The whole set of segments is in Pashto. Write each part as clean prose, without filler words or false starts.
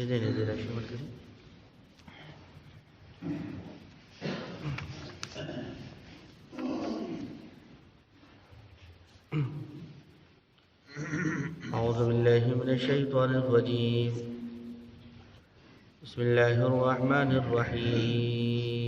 دې نه دې راشي ورته أعوذ بالله من الشيطان الرجيم بسم الله الرحمن الرحيم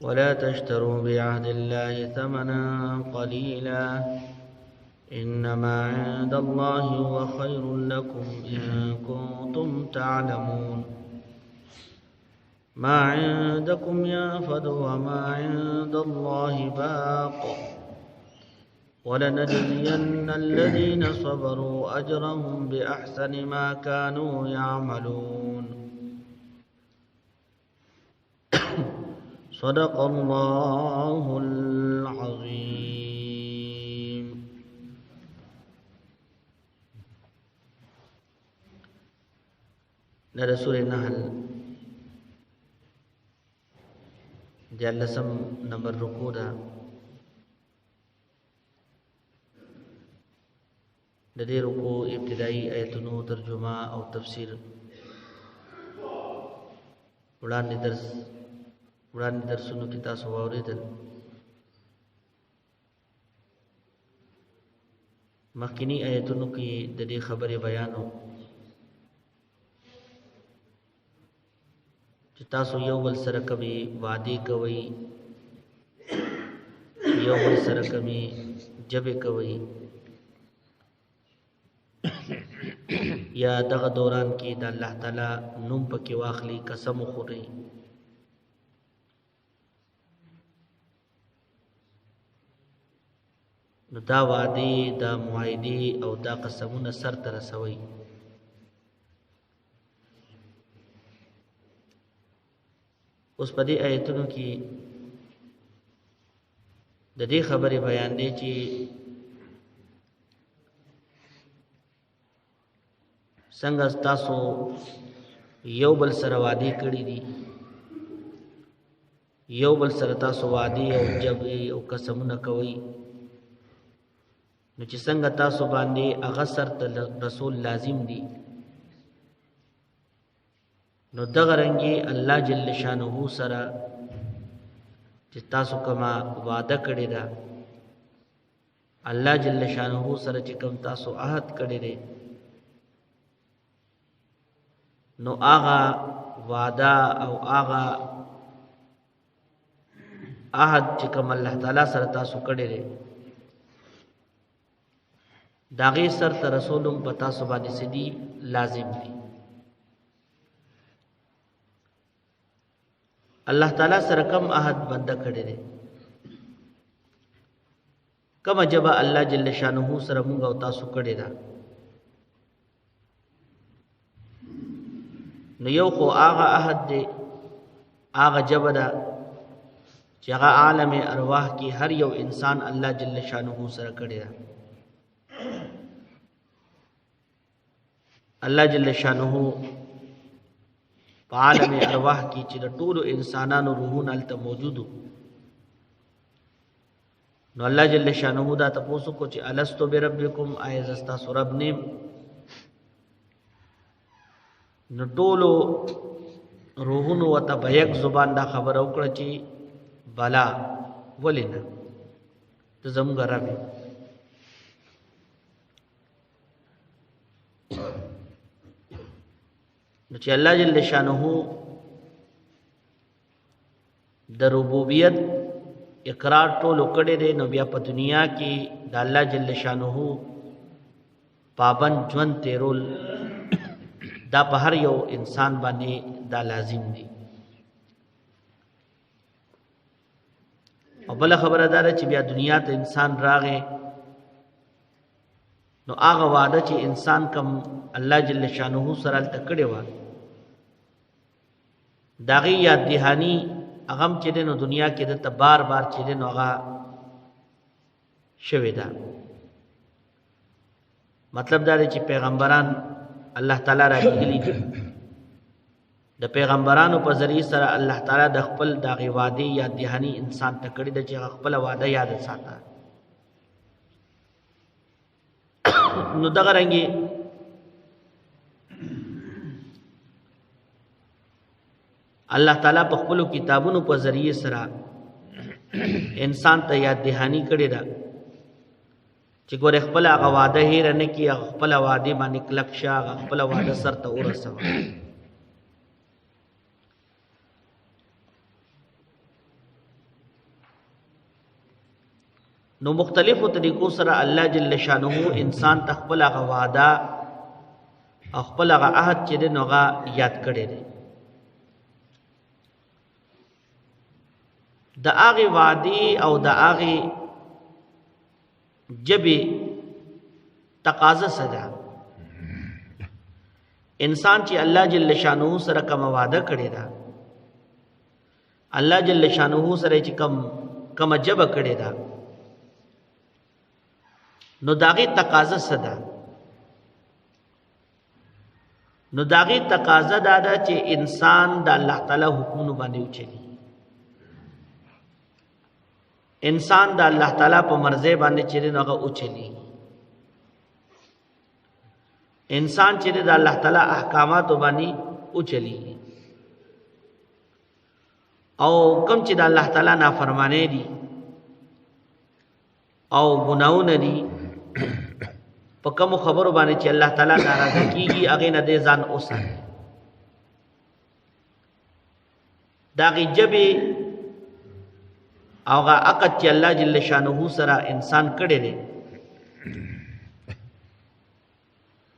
ولا تشتروا بعهد الله ثمنا قليلا إنما عند الله هو خير لكم إن كنتم تعلمون ما عندكم ينفد وما عند الله باق ولنجزين الذين صبروا أجرهم بأحسن ما كانوا يعملون صدق الله العظيم. سورة النحل جلسم نمبر رکوع دا د دې رکوع ابتدایي آیتونو ترجمه او تفسیر وړاندې درسونو کې تاسو واورېدل. مخکینی آیتونو کې د دې خبرې بیانو چې تاسو یو بل سره کوي وعده کوي، یو بل سره کوي جبه کوي، یا دغه دوران کې د الله تعالی نوم پکې واخلي، قسم خوري. نو دا وعده، دا معاهده او دا قسمونه سر ته رسوي. اوس په دې آیتونو کې د دې خبرې بیان دی چې څنګه تاسو یو بل سره وعده کړی دي، یو بل سره تاسو وعده او جبې او قسمونه کوي، نو چې څنګه تاسو باندې هغه سر ته رسول لازم دي، نو دغه رنګي الله جل شانه سره چې تاسو کما وعده کړی دا، الله جل شانه سره چې کوم تاسو عهد کړی دی، نو هغه وعده او هغه عهد چې کوم الله تعالی سره تاسو کړی دی، داغه سر ته رسولم په تاسو باندې سدي لازم دي. الله تعالی سره کوم عهد بنده کړی دی، کوم جبا الله جل شانه سره موږ او تاسو کړی دا، نو یو خو هغه عهد دی، هغه جبا دا چې هغه عالم ارواح کې هر یو انسان الله جل شانه سره کړی دا. الله جل شانه په عالم ارواح کې چې د ټولو انسانانو روحونه الته موجودو، نو الله جل شانه دا تاسو کو چې الستو بربکم ایز استاسو رب نیم، نو ټولو روحونو وته په یک زبان دا خبر او کړ چې بلا ولینا ته زموږ رب. نو چې الله جل شانه د ربوبیت اقرار ټول کړي دي، نو بیا په دنیا کې د الله جل شانه پابند ژوند تیرول دا په هر یو انسان باندې دا لازم دي. او بل خبره ده چې بیا دنیا ته انسان راغی، نو هغه وعده چې انسان کم الله جل شانه سره تکړه و داغي یاد دهانی اغم چې د دنیا کې د بار بار چې د هغه شوی دا. مطلب دا دی چې پیغمبران الله تعالی راغلي دي، د پیغمبرانو په ذریعہ سره الله تعالی د خپل داغي وعده یاد دهانی انسان تکړه د چې خپل وعده یاد ساته. نو دغه رنګي الله تعالی په خپل کتابونو په ذریعه سره انسان ته یاد دهانی کړی دا چې ګوره خپل هغه وعده هیر نه کی، خپل وعده باندې کلک شه، خپل وعده سر ته ورسوه. نو مختلفو طریقو سره الله جل شانه انسان ته خپل هغه وعده او خپل هغه عهد چې دی نو هغه یاد کړی دی. د هغې وعدې او د هغې جبې تقاضا څه ده؟ انسان چې الله جل شانه سره کومه وعده کړې ده، الله جل شانه سره چې کومه جبه کړې ده، نو د هغې تقاضا څه ده؟ نو د هغې تقاضا دا ده چې انسان د الله تعالی حکمونو باندې وچلي، انسان د الله تعالی په مرضی باندې چې دی نو هغه وچلي، انسان چې د الله تعالی احکاماتو باندې وچلي، او کوم چې د الله تعالی نافرمانی دي او ګناونه دي، په کوم خبرو باندې چې الله تعالی ناراضه کیږي هغې نه دی ځان وساتي. د هغې ژبې او هغه عقد چې الله جل شانه سره انسان کړی دی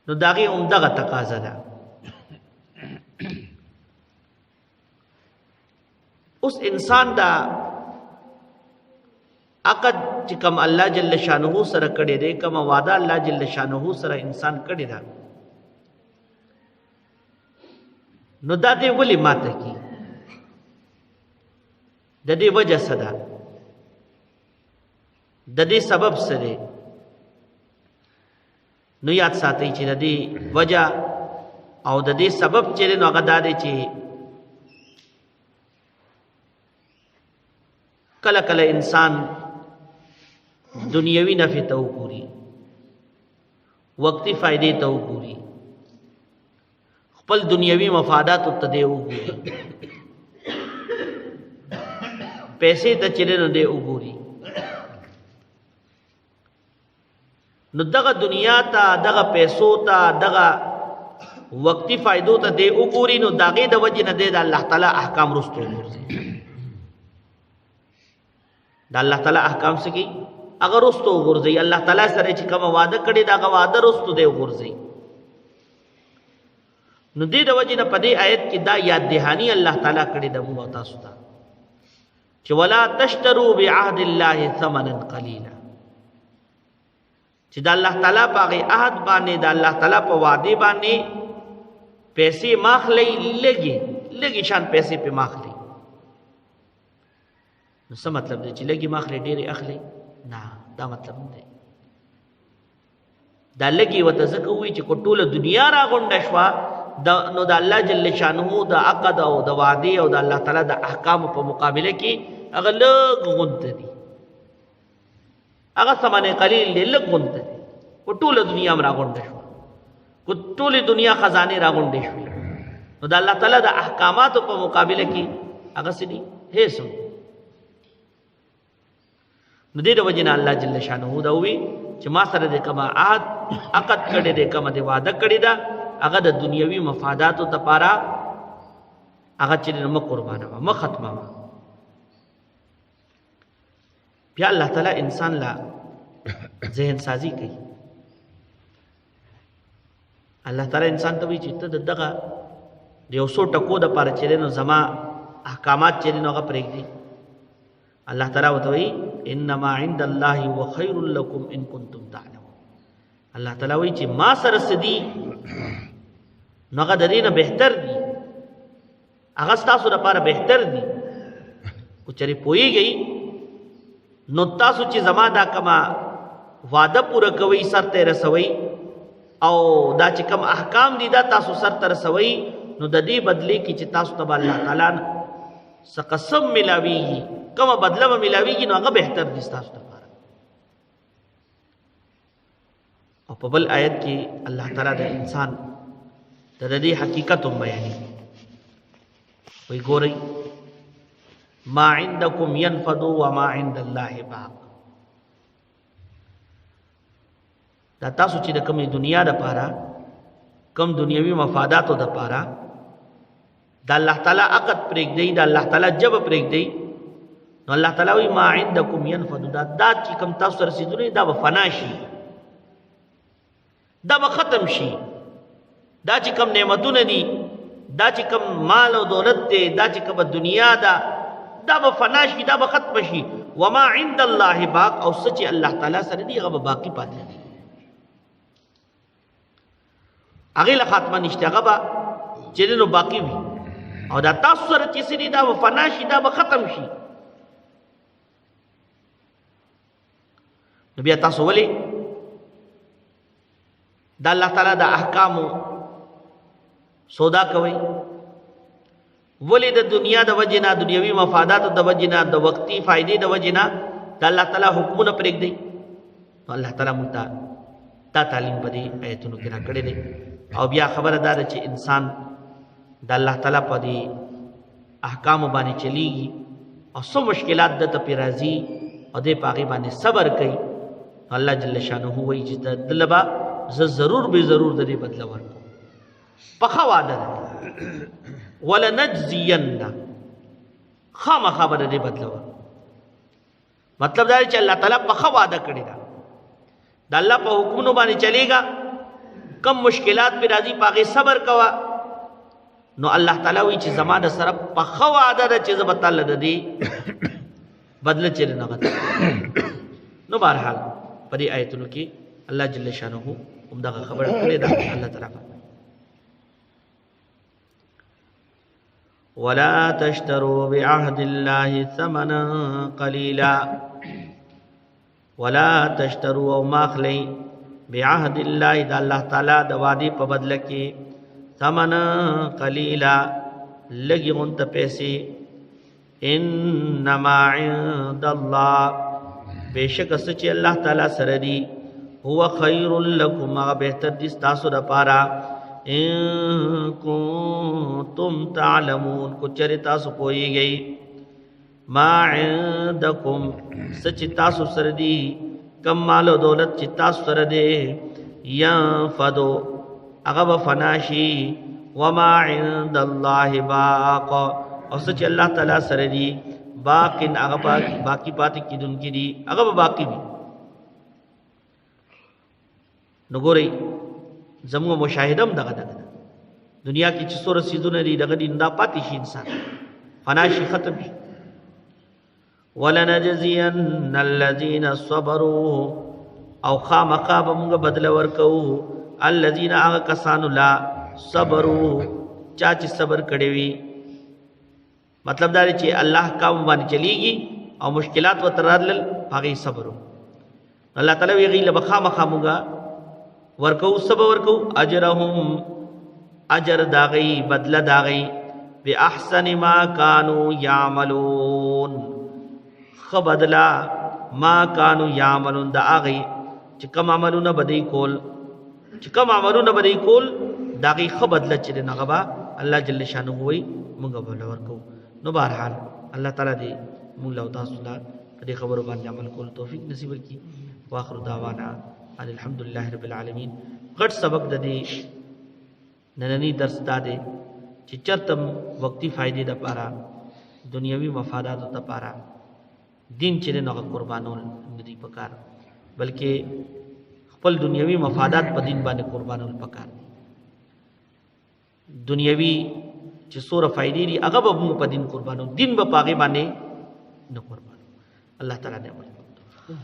نو د هغې همدغه تقاضا ده. اوس انسان دا عقد چې کوم الله جل شانه سره کړی دی، کومه وعده الله جل شانه سره انسان کړی ده، نو دا دې ولې ماته کی؟ د دې وجه څه ده؟ د دې سبب څه دی؟ نو یاد ساتئ چې د دې وجه او د دې سبب چې دی نو هغه دا دی چې کله کله انسان دنیاوی نفع ته وګوري، وقتی فائدې ته وګوري، خپل دنیاوی مفادات ته دی وګوري، پیسې ته چې دی نو دی وګوري. نو دغه دنیا ته، دغه پیسو ته، دغه وقتی فائدو ته دی وګوري، نو د هغې د وجې نه دی د الله تعالی احکام رستو وګورځي. د الله تعالی احکام څه کوي؟ هغه رستو وګورځي. الله تعالی سره چې کومه وعده کړې ده هغه وعده رستو دی وګورځي. نو دې د وجې نه په دې آیت کې دا یاد دهاني الله تعالی کړې ده موږ او تاسو ته چې ولا تشتروا بعهد الله ثمنا قلیلا، چې د الله تعالی په هغې عهد باندې، د الله تعالی په وعدې باندې پیسې ماخلئ، لږې شان پیسې پې ماخلئ. نو څه مطلب دی چې لږې ماخلئ ډېرې اخلئ؟ نه، دا مطلب نه دی. دا لږې ورته ځکه ووایي چې که ټوله دنیا راغونډه شوه نو د الله جل شانه د عقد او د وعدې او د الله تعالی د احکامو په مقابله کې هغه لږ غونته دي، هغه ثمن قلیل دی، لږ غونته دي. که ټوله دنیا هم راغونډه شوه، که ټولې دنیا خزانې راغونډې شوې، نو د الله تعالی د احکاماتو په مقابله کې هغه څه دي؟ هیڅ هم. نو دې د وجې نه الله جل شانه دا ووایي چې ما سره د کومه عقد کړی دی، کومه د وعده کړې ده، هغه د دنیوي مفاداتو دپاره هغه چې مه قربانوه، مه ختموه. بیا الله تعالی انسان لا ذهن سازی کوي. الله تعالی انسان ته وایي چې ته دغه د یو څو ټکو دپاره چې دی نو زما احکامات چې دی نو هغه پرېږدي. الله تعالی ورته وایي انما عند الله هو خیر لکم ان کنتم تعلمون. الله تعالی وایي چې ما سره څه دي نو هغه د دې نه بهتر دي، هغه ستاسو لپاره بهتر دي. که چېرې پوهېږئ نو تاسو چې زما دا کومه وعده پوره کوئ، سر ته یې رسوئ، او دا چې کوم احکام دي دا تاسو سر ته رسوئ، نو د دې بدلې کې چې تاسو ته به الله تعالی څه قسم ملاویږي، کومه بدله به ملاویږي، نو هغه بهتر دي ستاسو لپاره. او او په بل آیت کې الله تعالی د انسان د دې حقیقت هم بیانوي. وی ګورئ ما عندکم ينفد وما عند الله باق. دا تاسو چې د کومې دنیا د پاره کم دنیوي مفاداتو د پاره د الله تعالی عقد پرېږدئ، د الله تعالی جبه پرېږدئ، نو الله تعالی وی ما عندکم ينفد، دا چې کوم تاسو رسیدونه دا به فنا شي، دا به ختم شي. دا چې کوم نعمتونه دي، دا چې کوم مال او دولت دی، دا چې کوم دنیا ده، دا به فنا شي، دا به ختم شي. وما عند الله باق، او سچ الله تعالی سره دی هغه به باقی پاتې دي، هغه له خاتمه نشته، هغه به چې نو باقی وي. او دا تاسو سره چې سړي دا به فنا شي، دا به ختم شي. نو بیا تاسو ولې دا الله تعالی د احکامو سودا کوي؟ ولې د دنیا د وجنه، دنیوي مفادات د وجنه، د وقتی فائدې د وجنه د الله تعالی حکمونه پرېږدي؟ نو الله تعالی مونږ ته دا تعلیم په دې آیتونو کې راکړی دی. او بیا خبره دا ده چې انسان د الله تعالی په دې احکامو باندې چلیږي او څو مشکلات دته پې راځي او دې په هغې باندې صبر کوي، الله جل شانه وایي چې دله به زه ضرور به ضرور د دې بدله ورکوم. پخه وعده ده، ولنجزین، خامخا به د دې بدله ورکوم. مطلب دا دی چې الله تعالی پخه وعده کړې ده، د الله په حکمونو باندې چلیږه، کم مشکلات پې راځي په هغې صبر کوه، نو الله تعالی وایي چې زما د سره پخه وعده ده چې زه به تاله د دې بدله چیرې نه غواړم. نو بهرحال په دې آیتونو کې الله جل شانه همدغه خبره کړې ده. الله تعالی فرمایي ولا تشتروا بعهد الله ثمنا قليلا، ولا تشتروا او ماخلی بعهد الله د الله تعالی د وعدې په بدله کې ثمنا قلیلا لږې غونته پیسې، انما عند الله بېشکه څه چې الله تعالی سره دي هو خیر لکم هغه بهتر دي ستاسو دپاره، ان کنتم تعلمون کو چرې تاسو پوهیږئ. ما عندکم څه چې تاسو سره دي، کم مال او دولت چې تاسو سره دی، ینفدو هغه به فنا شي، وما عند الله باق او څه چې الله تعالی سره دي باقین هغه باقی پاتې کېدونکي دي، هغه به باقی وي. نو ګورئ زموږ مشاهده هم دغه دغه دنیا کې چې څو رسیدونه دي دغه دي دا پاتې شي، انسان فنا شي، ختم شي. ولنجزین الذین صبروا او خامخا به موږ بدله ورکوو الذین هغه کسانو لا صبروا چا چې صبر کړی وي. مطلب دا دی چې الله کام باندې چلیږي او مشکلات ورته راتلل هغې صبر الله تعالی وی هغې له به خامخا موږ ورکوو، څه به ورکوو؟ اجرهم اجر د هغې، بدله د هغې، باحسن ما کانوا یعملون، ښه بدله ما کانوا یعملون د هغې چې کوم عملونه به دوی کول، چې کوم عملونه به دوی کول د هغې ښه بدله چې دی نو هغه به الله جل شانه وایي موږ به له ورکوو. نو بهرحال الله تعالی دې موږ له تاسو له په دې خبرو باندې عمل کول توفیق نصیب کړي. واخر دعوانا ان الحمدلله رب العالمین. غټ سبق د دې نننی درس دا دی چې چرته وقتی فائدې دپاره، دنیوي مفاداتو دپاره دین چې دی نو هغه قربانول نه دي پکار، بلکې خپل دنیوي مفادات په دین باندې قربانول پکار دي. دنیوي چې څوره فائدې دي هغه به موږ په دین قربانو، دین به په هغې باندې نه قربانو. الله تعالی دې عمل وکړي.